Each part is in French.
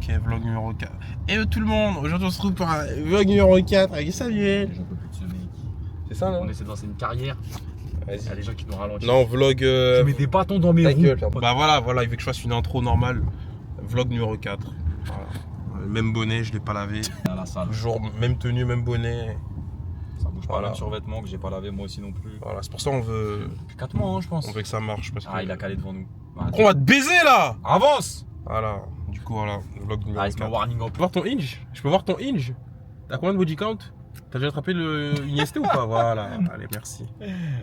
Ok, vlog numéro 4. Et tout le monde, aujourd'hui on se retrouve pour un vlog numéro 4 avec Samuel. J'en peux plus de ce mec. C'est ça, non? On essaie de lancer une carrière. Vas-y. Il y a les gens qui nous ralentissent. Non, vlog. Je mets des bâtons dans mes roues. Bah voilà, il veut que je fasse une intro normale. Vlog numéro 4. Voilà. Même bonnet, je l'ai pas lavé. À la salle. Toujours même tenue, même bonnet. Ça bouge pas, Voilà. même survêtement que j'ai pas lavé moi aussi non plus. Voilà, c'est pour ça qu'on veut. Depuis 4 mois, hein, je pense. On veut que ça marche. Parce que... Ah, il a calé devant nous. On va te baiser là! Avance! Voilà, du coup, voilà, vlog numéro Ah, il se met 4. warning en Je peux voir ton hinge? Je peux voir ton hinge? T'as combien de body count? T'as déjà attrapé le Iniesta ou pas? Voilà, allez, merci.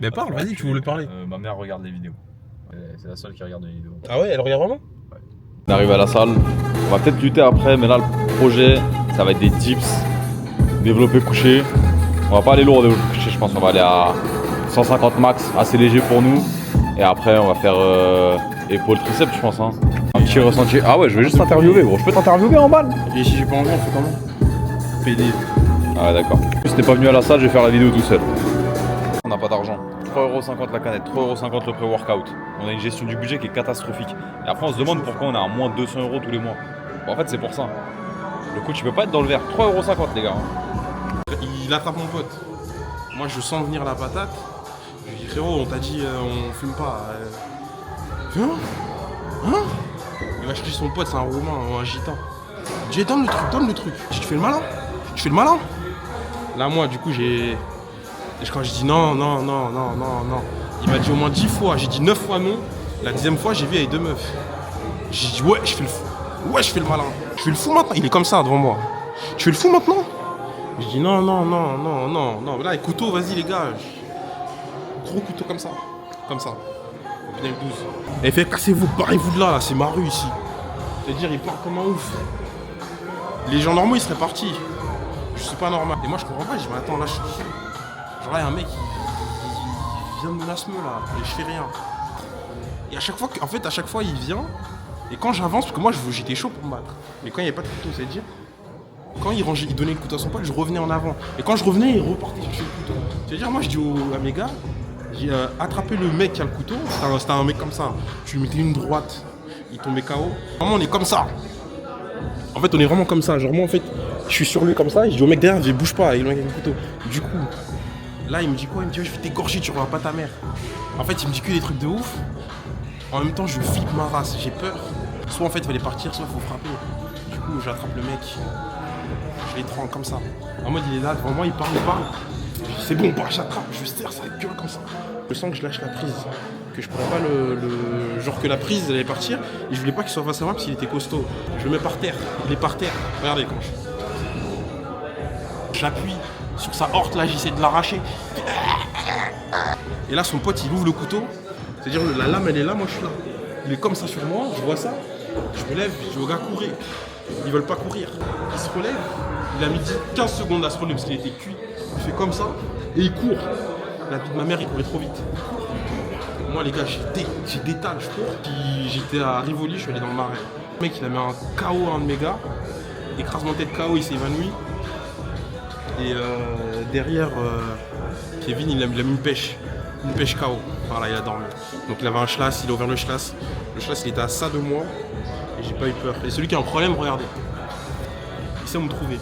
Mais parle, vas-y, tu voulais parler. Ma mère regarde les vidéos. C'est la seule qui regarde les vidéos. Ah ouais, elle regarde vraiment? On arrive à la salle, on va peut-être lutter après, mais là le projet ça va être des dips, développé couché. On va pas aller lourd développé couché, je pense on va aller à 150 max, assez léger pour nous. Et après on va faire épaule triceps je pense. Hein. Un petit ressenti. Ah ouais, je vais juste t'interviewer gros, je peux t'interviewer en balle? Et si j'ai pas envie, on fait comment? PD. Ah ouais d'accord. Si t'es pas venu à la salle, je vais faire la vidéo tout seul. On n'a pas d'argent. 3,50€ la canette, 3,50€ le pré-workout. On a une gestion du budget qui est catastrophique. Et après on se demande pourquoi on a à moins de 200€ tous les mois. Bon, en fait c'est pour ça. Le coach il peut pas être dans le vert. 3,50€ les gars. Il attrape mon pote. Moi, je sens venir la patate. Je lui dis, frérot, on t'a dit, on fume pas. Viens. Hein? Il va chercher son pote, c'est un Roumain ou un Gitan. Je dis, donne le truc. Tu fais le malin? Tu fais le malin? Là, moi, du coup, quand je dis non, il m'a dit au moins 10 fois. J'ai dit 9 fois non. La 10e fois, j'ai vu avec 2 meufs. J'ai dit, ouais, je fais le fou. Ouais, je fais le malin. Je fais le fou maintenant. Il est comme ça devant moi. Tu fais le fou maintenant? Je dis non. Là, les couteaux, vas-y les gars. Gros couteau comme ça. Comme ça. Au final 12. Et il fait, cassez-vous, barrez-vous de là, c'est ma rue ici. C'est-à-dire, il parle comme un ouf. Les gens normaux, ils seraient partis. Je suis pas normal. Et moi, je comprends pas. Je dis, mais attends, là, genre là, il y a un mec qui vient de menacer là. Et je fais rien. Et à chaque fois, il vient. Et quand j'avance, parce que moi, j'étais chaud pour me battre. Mais quand il n'y avait pas de couteau, c'est-à-dire, quand il donnait le couteau à son pote, je revenais en avant. Et quand je revenais, il repartait chercher le couteau. C'est-à-dire, moi, je dis à mes gars, j'ai attrapé le mec qui a le couteau. C'était un mec comme ça. Tu lui mettais une droite, il tombait KO. Vraiment, on est comme ça. En fait, on est vraiment comme ça. Genre, moi, en fait, je suis sur lui comme ça. Et je dis au mec derrière, je dis, bouge pas, il a le couteau. Du coup, là, il me dit quoi? Il me dit, je vais t'égorger, tu revois pas ta mère. En fait, il me dit que des trucs de ouf. En même temps, je flippe ma race. J'ai peur. Soit, en fait, il fallait partir, soit il faut frapper. Du coup, j'attrape le mec. Je l'étrangle comme ça. En mode, il est là devant moi, il parle. C'est bon, bah, j'attrape, je serre sa gueule comme ça. Je sens que je lâche la prise. Que je pourrais pas genre que la prise, elle allait partir. Et je voulais pas qu'il soit face à moi parce qu'il était costaud. Je le mets par terre. Il est par terre. Regardez quand je l'appuie sur sa horte là, j'essaie de l'arracher. Et là, son pote, il ouvre le couteau. C'est-à-dire, la lame, elle est là, moi, je suis là. Il est comme ça sur moi, je vois ça. Je me lève, je dis aux gars, courir. Ils veulent pas courir. Il se relève. Il a mis 15 secondes à se relever parce qu'il était cuit. Il fait comme ça et il court. La vie de ma mère, il courait trop vite. Moi, les gars, j'ai détale, je cours. Puis j'étais à Rivoli, je suis allé dans le marais. Le mec, il a mis un KO à un de mes gars. Écrasement tête KO, il s'est évanoui. Et derrière, Kevin, il a mis une pêche. Une pêche KO. Voilà, il a dormi. Donc il avait un schlass, il a ouvert le schlass. Le schlass, il était à ça de moi. Et j'ai pas eu peur. Et celui qui a un problème, regardez. Il sait où me trouver.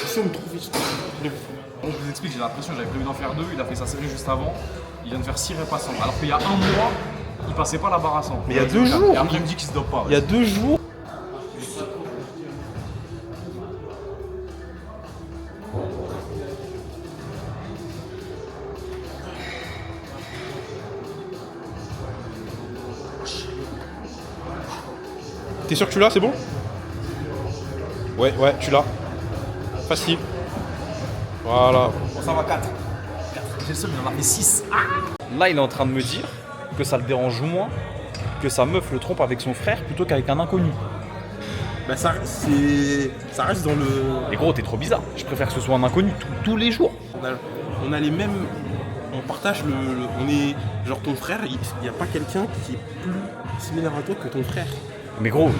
Il sait où me trouver. Bon, je vous explique, j'ai l'impression que j'avais prévu d'en faire 2. Il a fait sa série juste avant. Il vient de faire 6 reps à 100. Alors qu'il y a 1 mois, il passait pas la barre à 100. Mais il y a 2 jours. Et après, il me dit qu'il se dope pas. Il y a 2 jours. T'es sûr que tu l'as, c'est bon? Ouais, tu l'as. Facile. Voilà. Bon, ça va 4. J'ai le seul, il en a fait 6. Là il est en train de me dire que ça le dérange moins que sa meuf le trompe avec son frère plutôt qu'avec un inconnu. Bah ça reste dans le... Et gros t'es trop bizarre, je préfère que ce soit un inconnu tous les jours. On a les mêmes... On partage on est... Genre ton frère, il n'y a pas quelqu'un qui est plus similaire à toi que ton frère. Mais gros,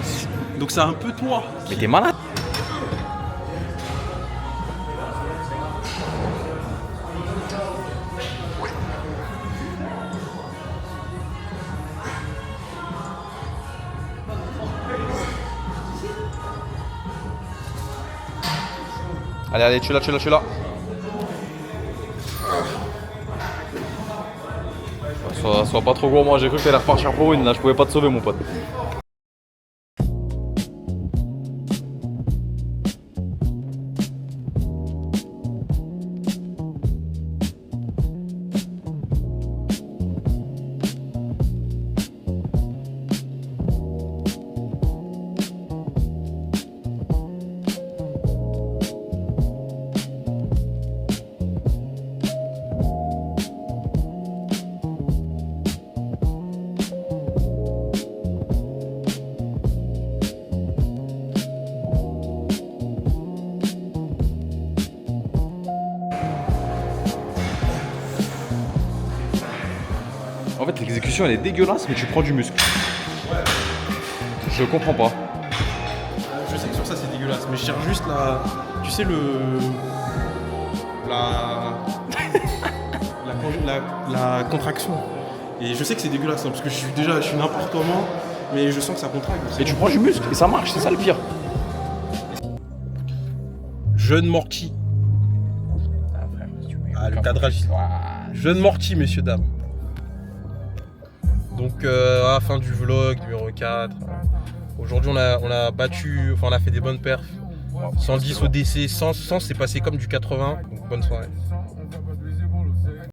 Donc c'est un peu toi. mais t'es malade. Allez, allez, tu es là, tu es là, tu es là. Sois pas trop gros, moi j'ai cru que t'allais repartir pour une, là je pouvais pas te sauver mon pote. En fait l'exécution elle est dégueulasse mais tu prends du muscle. Je comprends pas. Je sais que sur ça c'est dégueulasse, mais je cherche juste la. Tu sais la contraction. Et je sais que c'est dégueulasse hein, parce que je suis n'importe comment, mais je sens que ça contracte. Et tu prends du muscle et ça marche, c'est ça le pire. Jeune morti. Ah, le cadrage. Jeune morti, messieurs, dames. Donc, à la fin du vlog numéro 4, aujourd'hui on a battu, enfin on a fait des bonnes perfs. 110 au DC, 100 c'est passé comme du 80, donc bonne soirée.